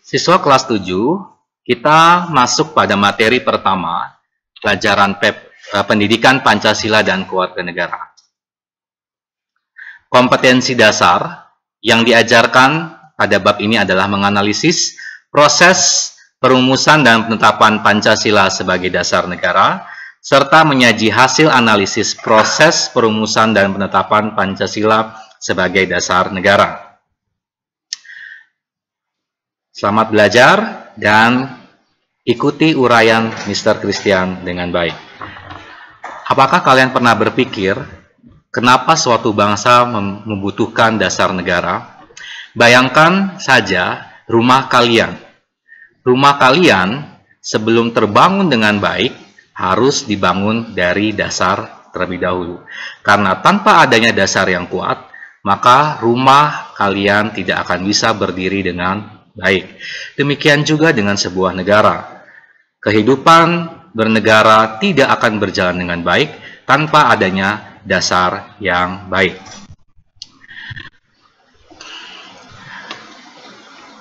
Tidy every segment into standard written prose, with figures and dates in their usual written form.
Siswa kelas 7, kita masuk pada materi pertama, pelajaran pendidikan Pancasila dan Kewarganegaraan. Kompetensi dasar yang diajarkan pada bab ini adalah menganalisis proses perumusan dan penetapan Pancasila sebagai dasar negara, serta menyaji hasil analisis proses perumusan dan penetapan Pancasila sebagai dasar negara. Selamat belajar dan ikuti uraian Mr. Christian dengan baik. Apakah kalian pernah berpikir kenapa suatu bangsa membutuhkan dasar negara? Bayangkan saja rumah kalian. Rumah kalian sebelum terbangun dengan baik harus dibangun dari dasar terlebih dahulu. Karena tanpa adanya dasar yang kuat, maka rumah kalian tidak akan bisa berdiri dengan baik. Demikian juga dengan sebuah negara. Kehidupan bernegara tidak akan berjalan dengan baik tanpa adanya dasar yang baik.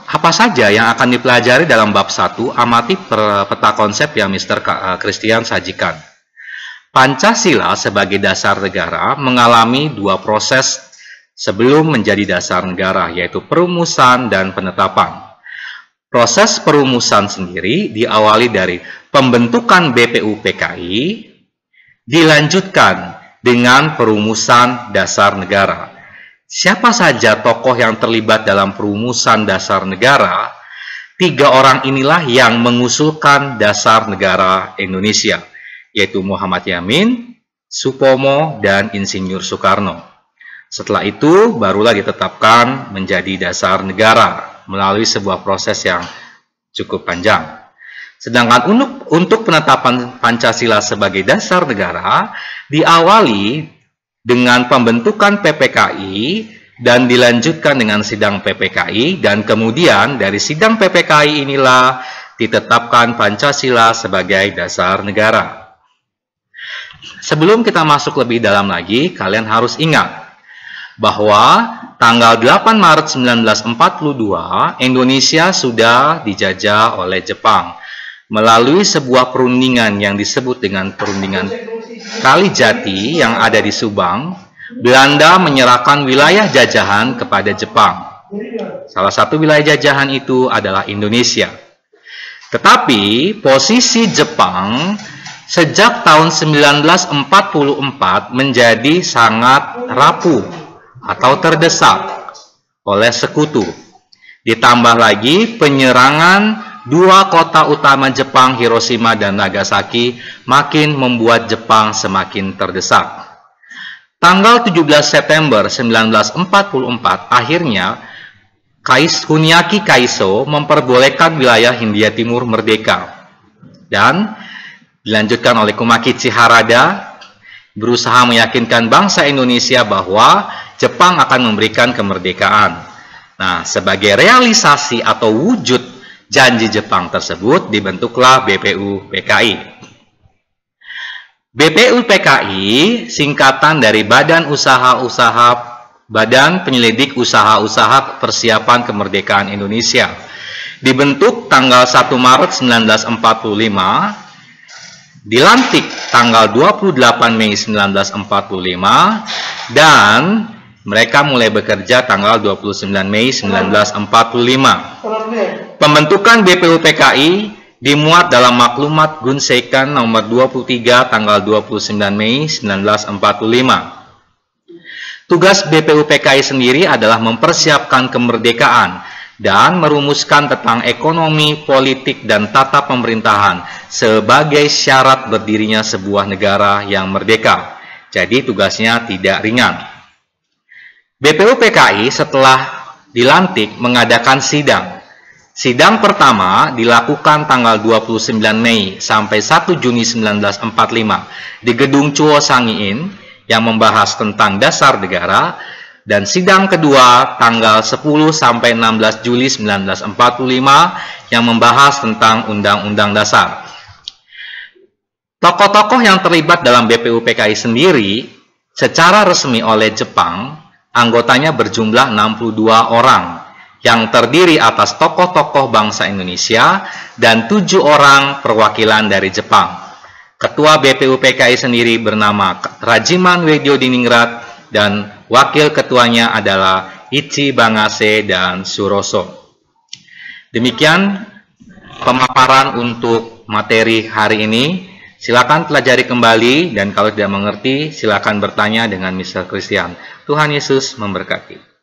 Apa saja yang akan dipelajari dalam bab 1? Amati peta konsep yang Mr. Christian sajikan. Pancasila sebagai dasar negara mengalami dua proses sebelum menjadi dasar negara, yaitu perumusan dan penetapan. Proses perumusan sendiri diawali dari pembentukan BPUPKI, dilanjutkan dengan perumusan dasar negara. Siapa saja tokoh yang terlibat dalam perumusan dasar negara? 3 orang inilah yang mengusulkan dasar negara Indonesia, yaitu Muhammad Yamin, Supomo, dan Insinyur Soekarno. Setelah itu barulah ditetapkan menjadi dasar negara melalui sebuah proses yang cukup panjang. Sedangkan untuk penetapan Pancasila sebagai dasar negara diawali dengan pembentukan PPKI dan dilanjutkan dengan sidang PPKI, dan kemudian dari sidang PPKI inilah ditetapkan Pancasila sebagai dasar negara. Sebelum kita masuk lebih dalam lagi, kalian harus ingat bahwa tanggal 8 Maret 1942, Indonesia sudah dijajah oleh Jepang melalui sebuah perundingan yang disebut dengan perundingan Kalijati yang ada di Subang. Belanda menyerahkan wilayah jajahan kepada Jepang. Salah satu wilayah jajahan itu adalah Indonesia. Tetapi posisi Jepang sejak tahun 1944 menjadi sangat rapuh atau terdesak oleh sekutu. Ditambah lagi penyerangan 2 kota utama Jepang, Hiroshima dan Nagasaki, makin membuat Jepang semakin terdesak. Tanggal 17 September 1944, akhirnya Kuniaki Kaiso memperbolehkan wilayah Hindia Timur merdeka. Dan dilanjutkan oleh Kumakichi Harada berusaha meyakinkan bangsa Indonesia bahwa Jepang akan memberikan kemerdekaan. Nah, sebagai realisasi atau wujud janji Jepang tersebut dibentuklah BPUPKI. BPUPKI singkatan dari Badan Penyelidik Usaha-Usaha Persiapan Kemerdekaan Indonesia. Dibentuk tanggal 1 Maret 1945, dilantik tanggal 28 Mei 1945, dan mereka mulai bekerja tanggal 29 Mei 1945. Pembentukan BPUPKI dimuat dalam maklumat Gunseikan nomor 23 tanggal 29 Mei 1945. Tugas BPUPKI sendiri adalah mempersiapkan kemerdekaan dan merumuskan tentang ekonomi, politik, dan tata pemerintahan sebagai syarat berdirinya sebuah negara yang merdeka. Jadi tugasnya tidak ringan. BPUPKI setelah dilantik mengadakan sidang. Sidang pertama dilakukan tanggal 29 Mei sampai 1 Juni 1945 di Gedung Chuo Sangiin yang membahas tentang dasar negara, dan sidang kedua tanggal 10 sampai 16 Juli 1945 yang membahas tentang Undang-Undang Dasar. Tokoh-tokoh yang terlibat dalam BPUPKI sendiri secara resmi oleh Jepang, anggotanya berjumlah 62 orang, yang terdiri atas tokoh-tokoh bangsa Indonesia dan 7 orang perwakilan dari Jepang. Ketua BPUPKI sendiri bernama Rajiman Widyodiningrat dan wakil ketuanya adalah Ichi Bangase dan Suroso. Demikian pemaparan untuk materi hari ini. Silakan pelajari kembali dan kalau tidak mengerti silakan bertanya dengan Mr. Christian. Tuhan Yesus memberkati.